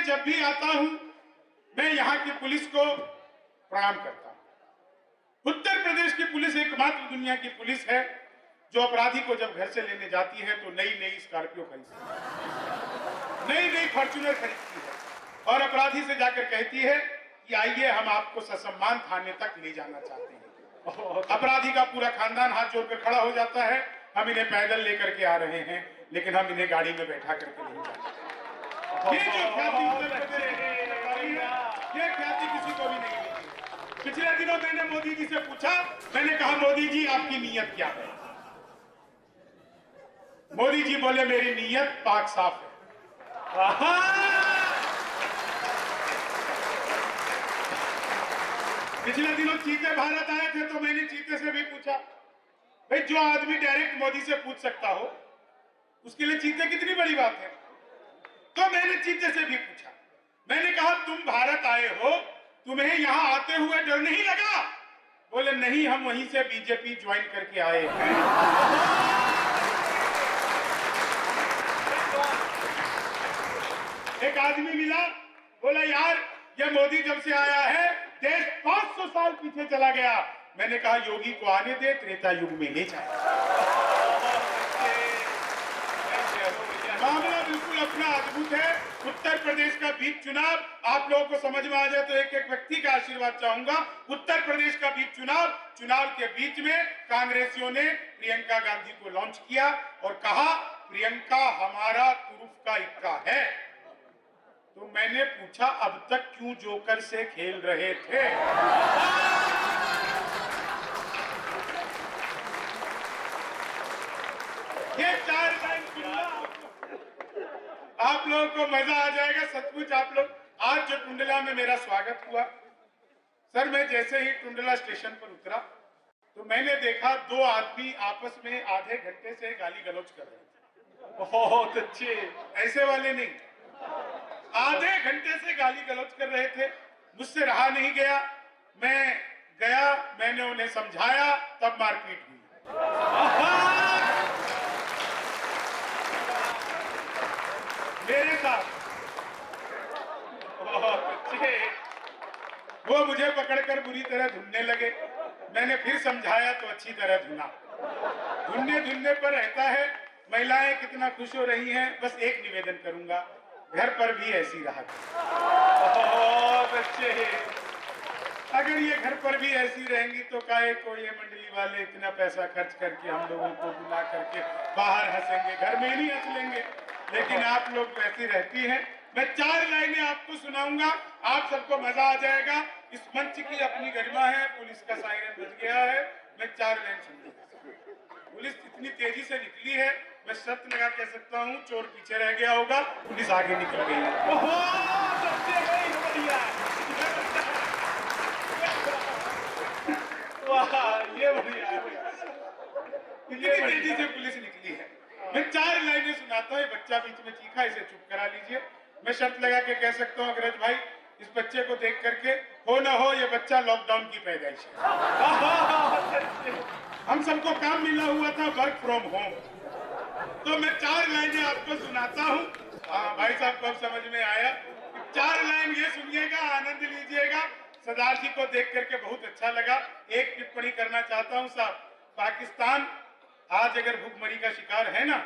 जब भी आता हूं मैं यहाँ की पुलिस को प्रणाम करता हूं। उत्तर प्रदेश की पुलिस एकमात्र दुनिया की पुलिस है जो अपराधी को जब घर से लेने जाती है तो नई नई स्कॉर्पियो खरीदती है, नई नई फॉर्च्यूनर खरीदती है और अपराधी से जाकर कहती है कि आइए हम आपको ससम्मान थाने तक ले जाना चाहते हैं। अपराधी का पूरा खानदान हाथ जोड़कर खड़ा हो जाता है, हम इन्हें पैदल लेकर के आ रहे हैं लेकिन हम इन्हें गाड़ी में बैठा करके नहीं जाते। ये जो ख्याति उत्तर प्रदेश ये ख्याति किसी को भी नहीं मिली। पिछले दिनों मैंने मोदी जी से पूछा, मैंने कहा मोदी जी आपकी नीयत क्या है? मोदी जी बोले मेरी नीयत पाक साफ है। पिछले दिनों चीते भारत आए थे तो मैंने चीते से भी पूछा, भाई जो आदमी डायरेक्ट मोदी से पूछ सकता हो उसके लिए चीते कितनी बड़ी बात है। तो मैंने चीते से भी पूछा, मैंने कहा तुम भारत आए हो, तुम्हें यहां आते हुए डर नहीं लगा? बोले नहीं, हम वहीं से बीजेपी ज्वाइन करके आए हैं। एक आदमी मिला, बोला यार ये मोदी जब से आया है देश 500 साल पीछे चला गया। मैंने कहा योगी को आने दे, त्रेता युग में ले जाए। मामला बिल्कुल अपना अद्भुत है। उत्तर प्रदेश का बीच चुनाव आप लोगों को समझ में आ जाए तो एक एक व्यक्ति का आशीर्वाद चाहूंगा। उत्तर प्रदेश का बीच चुनाव के बीच में कांग्रेसियों ने प्रियंका गांधी को लॉन्च किया और कहा प्रियंका हमारा तुरुफ का इक्का है। तो मैंने पूछा अब तक क्यों जोकर से खेल रहे थे? ये 4 लाइन सुनना आप लोगों को मजा आ जाएगा। सचमुच आप लोग आज जो टुंडला में मेरा स्वागत हुआ, सर मैं जैसे ही टुंडला स्टेशन पर उतरा तो मैंने देखा 2 आदमी आपस में आधे घंटे से गाली गलौज कर रहे थे। बहुत अच्छे, ऐसे वाले नहीं, आधे घंटे से गाली गलौज कर रहे थे। मुझसे रहा नहीं गया, मैं गया, मैंने उन्हें समझाया, तब मारपीट हुई। मेरे साथ वो मुझे पकड़कर बुरी तरह धुनने लगे। मैंने फिर समझाया तो अच्छी तरह धुना। धुनने पर रहता है। महिलाएं कितना खुश हो रही हैं। बस एक निवेदन करूंगा, घर पर भी ऐसी रहा। बहुत अच्छे। अगर ये घर पर भी ऐसी रहेंगी तो काहे को ये मंडली वाले इतना पैसा खर्च करके हम लोगों को बुला करके बाहर हंसेंगे, घर में ही नहीं हंस लेंगे। लेकिन आप लोग वैसी रहती हैं। मैं 4 लाइनें आपको सुनाऊंगा, आप सबको मजा आ जाएगा। इस मंच की अपनी गरिमा है। पुलिस का सायरन बज गया है, मैं 4 लाइन सुनूंगा। पुलिस इतनी तेजी से निकली है, मैं शर्त लगा कह सकता हूँ चोर पीछे रह गया होगा, पुलिस आगे निकल गई है। ये बढ़िया है। इतनी तेजी से पुलिस निकली है। मैं 4 लाइनें सुनाता हूँ। बच्चा बीच में चीखा, इसे चुप करा लीजिए। मैं शर्त लगा के कह सकता हूँ अग्रज भाई, इस बच्चे को देख करके हो ना हो ये बच्चा लॉकडाउन की पैदाइश है। हम सबको काम मिला हुआ था वर्क फ्रॉम होम। तो मैं 4 लाइनें आपको सुनाता हूँ। भाई साहब को अब समझ में आया। 4 लाइन ये सुनिएगा, आनंद लीजिएगा। सरदार जी को देख करके बहुत अच्छा लगा। एक टिप्पणी करना चाहता हूँ साहब, पाकिस्तान आज अगर भूखमरी का शिकार है ना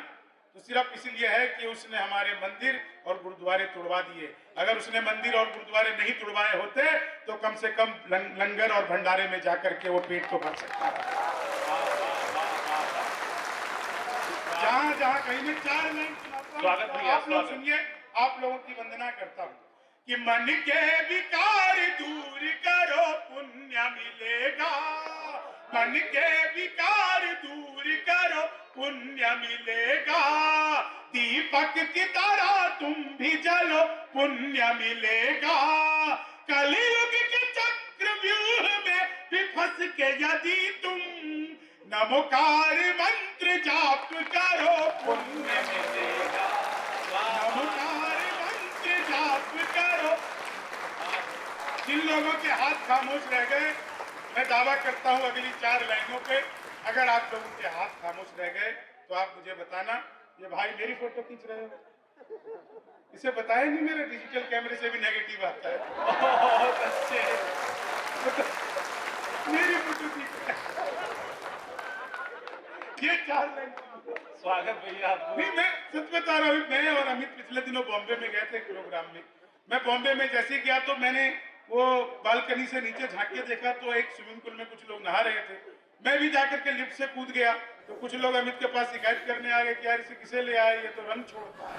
तो सिर्फ इसलिए है कि उसने हमारे मंदिर और गुरुद्वारे तोड़वा दिए। अगर उसने मंदिर और गुरुद्वारे नहीं तोड़वाए होते तो कम से कम लंगर और भंडारे में जाकर के वो पेट तो भर सकता था। जहां जहां कहीं में 4 लाइन सुनाता हूं, आप लोग सुनिए। आप लोगों की वंदना करता हूं कि मन के विकार दूर करो पुण्य मिलेगा। मन के विकार दूर करो पुण्य मिलेगा। दीपक की तरह तुम भी जलो पुण्य मिलेगा। कलयुग के चक्रव्यूह में भी फंस के यदि तुम नमोकार मंत्र जाप करो पुण्य मिलेगा। नमोकार मंत्र जाप करो। जिन लोगों के हाथ खामोश रह गए, मैं दावा करता हूं अगली 4 लाइनों पे अगर आप लोगों के हाथ खामोश रह गए तो आप मुझे बताना, ये भाई मेरी फोटो खींच रहे हो? इसे बताया नहीं, मेरे डिजिटल कैमरे से भी नेगेटिव आता है। बहुत अच्छे। मेरी फोटो थी। ये 4 लाइन। स्वागत भैया आपको। नहीं, मैं सच बता रहा हूँ, मैं और अमित पिछले दिनों बॉम्बे में गए थे प्रोग्राम में। मैं बॉम्बे में जैसे ही गया तो मैंने वो बालकनी से नीचे झांक के देखा तो एक स्विमिंग पूल में कुछ लोग नहा रहे थे। मैं भी जाकर के लिफ्ट से कूद गया तो कुछ लोग अमित के पास शिकायत करने आ गए कि यार इसे किसे ले आए, ये तो रंग छोड़ता है।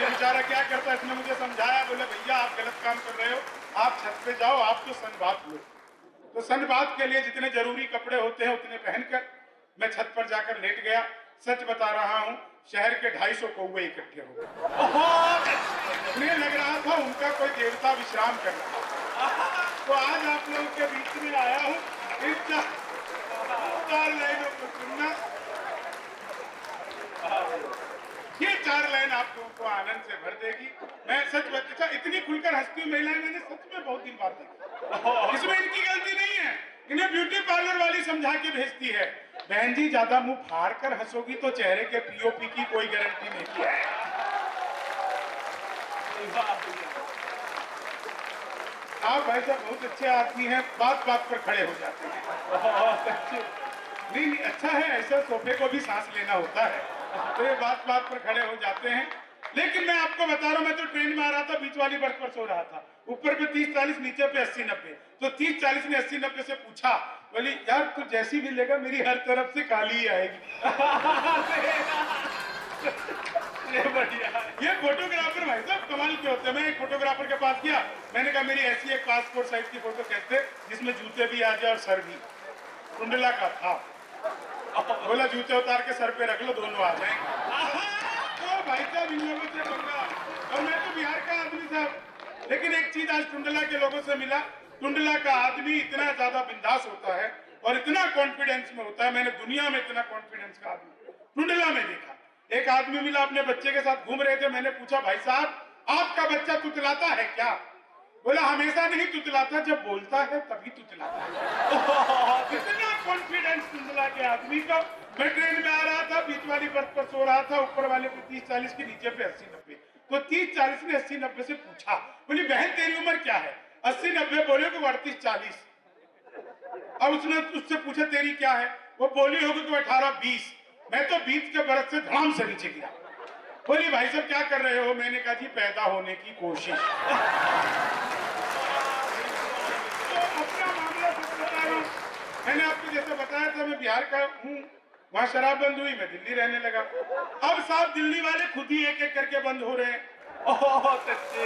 ये बेचारा क्या करता है। इसने मुझे समझाया, बोले भैया आप गलत काम कर रहे हो, आप छत पे जाओ, आप तो सन बात लो। तो सन बात के लिए जितने जरूरी कपड़े होते हैं उतने पहनकर मैं छत पर जाकर लेट गया। सच बता रहा हूँ, शहर के 250 कौवे इकट्ठे हो गए। उन्हें लग रहा था उनका कोई देवता विश्राम कर रहा है। तो आज आप लोगों के बीच में आया हूँ, इन 4 लाइनों को सुनना। ये 4 लाइन आप लोगों को आनंद से भर देगी। मैं सच बता, इतनी खुलकर हंसती हुई महिलाएं मैंने सच में बहुत दिन बाद देखी। इसमें इनकी गलती नहीं है, इन्हें ब्यूटी पार्लर वाली समझा के भेजती है। बहन जी ज्यादा मुंह फाड़ कर हंसोगी तो चेहरे के पीओपी की कोई गारंटी नहीं है। आप भाई साहब बहुत अच्छे आदमी हैं, बात बात पर खड़े हो जाते हैं। बहुत अच्छे। नहीं अच्छा है, ऐसा सोफे को भी सांस लेना होता है, तो ये बात बात पर खड़े हो जाते हैं। लेकिन मैं आपको बता रहा हूँ, मैं तो ट्रेन में आ रहा था, बीच वाली बर्थ पर सो रहा था। ऊपर पे 30-40, नीचे पे 80-90। तो 30-40 ने 80-90 से पूछा, बोली यार तू जैसी भी लेगा मेरी हर तरफ से काली ही आएगी। ये बढ़िया। ये फोटोग्राफर भाई साहब कमाल के होते हैं। मैं एक फोटोग्राफर के पास गया, मैंने कहा मेरी ऐसी एक पासपोर्ट साइज की फोटो कहते जिसमें जूते भी आ जाए और सर भी। कुंडला का था। बोला जूते उतार के सर पे रख लो, दोनों आ जाएंगे। तो भाई साहब इन लोगों से पंगा, और मैं तो बिहार का आदमी साहब। लेकिन एक चीज आज टुंडला के लोगों से मिला, टुंडला का आदमी इतना ज्यादा बिंदास होता है और इतना कॉन्फिडेंस में होता है। मैंने दुनिया में इतना कॉन्फिडेंस का आदमी टुंडला में देखा। एक आदमी मिला, अपने बच्चे के साथ घूम रहे थे। मैंने पूछा भाई साहब आपका बच्चा तुतलाता है क्या? बोला हमेशा नहीं तुतलाता, जब बोलता है तभी तुतलाता है। कितना कॉन्फिडेंस टुंडला के आदमी का। मैं ट्रेन में आ रहा था, बीच वाली बर्थ पर सो रहा था, ऊपर वाले पे 30-40 की, नीचे पे 80-90। तो 30-40 ने 80-90 से पूछा, बोली बहन तेरी उम्र क्या है? 80-90 बोले को 38-40। अब उसने उससे पूछा तेरी क्या है? वो बोली होगी तो 18-20। मैं तो 20 के बरस से धड़ाम से नीचे गिरा। बोली भाई साहब क्या कर रहे हो? मैंने कहा जी पैदा होने की कोशिश। तो अपना मामला कुछ बता रहा हूँ। मैंने आपको जैसे बताया था मैं बिहार का हूँ, वहां शराब बंद हुई, मैं दिल्ली रहने लगा। अब साहब दिल्ली वाले खुद ही एक एक करके बंद हो रहे हैं। बहुत अच्छे।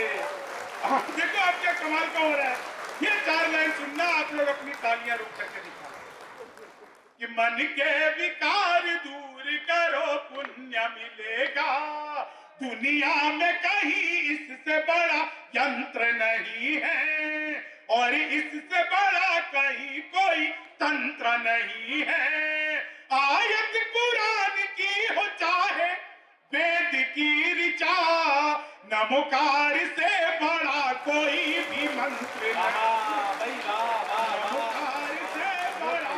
देखो आप क्या कमाल का हो रहा है। ये 4 लाइन सुनना, आप लोग अपनी तालियां रोक करके दिखा कि मन के विकार दूर करो पुण्य मिलेगा। दुनिया में कहीं इससे बड़ा यंत्र नहीं है और इससे बड़ा कहीं कोई तंत्र नहीं है। आयत कुरान की हो चाहे वेद की ऋचा, नमोकार से बड़ा कोई भी मंत्र नहीं। नमोकार से बड़ा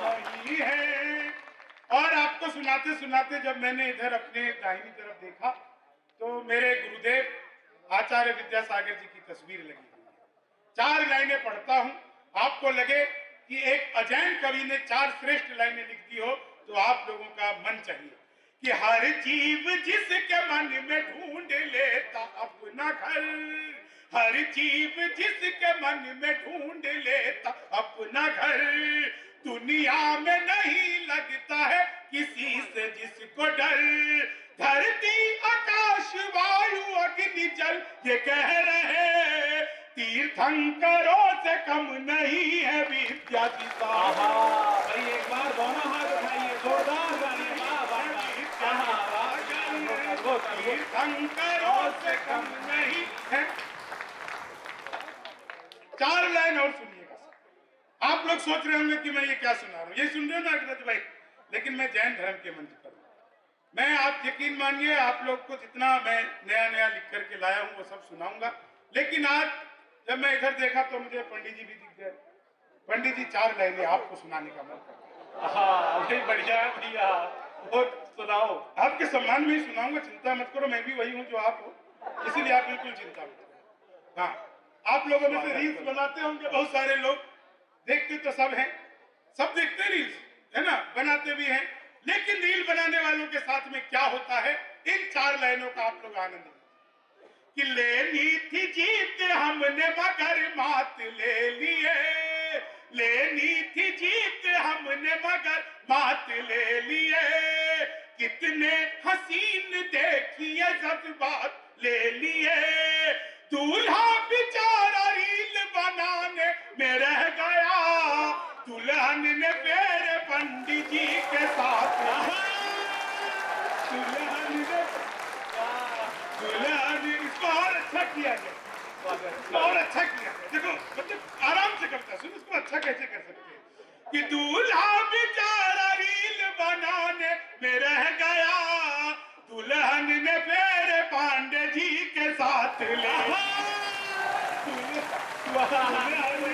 नहीं है। और आपको सुनाते सुनाते जब मैंने इधर अपने दाहिनी तरफ देखा तो मेरे गुरुदेव आचार्य विद्यासागर जी की तस्वीर लगी हुई है। 4 लाइनें पढ़ता हूं, आपको लगे कि एक अजैन कवि ने 4 श्रेष्ठ लाइनें लिख दी हो तो आप लोगों का मन चाहिए कि हर जीव जिसके मन में ढूंढ लेता अपना घर, हर जीव जिसके मन में ढूंढ लेता अपना घर, दुनिया में नहीं लगता है किसी से जिसको डर। धरती आकाश वायु अग्नि जल ये कह रहे तीर्थंकरों से कम नहीं है विद्या की सार। भाई एक बार दोनों हाथ उठाइए, जोरदार गाने। तीर्थंकरों से कम नहीं है। 4 लाइन और सुनिएगा। आप लोग सोच रहे होंगे कि मैं ये क्या सुना रहा हूँ, ये सुन रहे हो ना अग्रज भाई, लेकिन मैं जैन धर्म के मंच पर हूँ। मैं आप यकीन मानिए आप लोग को जितना मैं नया नया लिख करके लाया हूँ वो सब सुनाऊंगा। लेकिन आज जब मैं इधर देखा तो मुझे पंडित जी भी दिख गए। पंडित जी 4 लाइनें आपको सुनाने का मन कर रहा है। हाँ भाई बढ़िया है भैया। वो सुनाओ। आपके सम्मान में ही सुनाऊंगा, चिंता मत करो, मैं भी वही हूँ जो आप हो, इसीलिए आप बिल्कुल चिंता मत करो। हाँ, आप लोगों में से रील्स बनाते होंगे बहुत सारे लोग, देखते तो सब हैं, सब देखते हैं रील्स, है ना, बनाते भी हैं, लेकिन रील बनाने वालों के साथ में क्या होता है, इन 4 लाइनों का आप लोग आनंद लीजिए कि लेनी थी जीत हमने मगर मात ले लिए, लेनी थी जीत हमने मगर मात ले लिए, कितने हसीन देखिए जज्बात ले लिए, दूल्हा बेचारा रील बनाने में रह गया, दुल्हन ने मेरे पंडित जी के साथ, दुल्हन इसको और अच्छा किया गया, इसको और अच्छा किया गया, देखो मतलब आराम से करता है, सुनो इसको अच्छा कैसे कर सकते हैं कि दूल्हा बेचारा रील बनाने में रह गया, दुल्हन ने मेरे पांडे जी के साथ ले, दुल्हन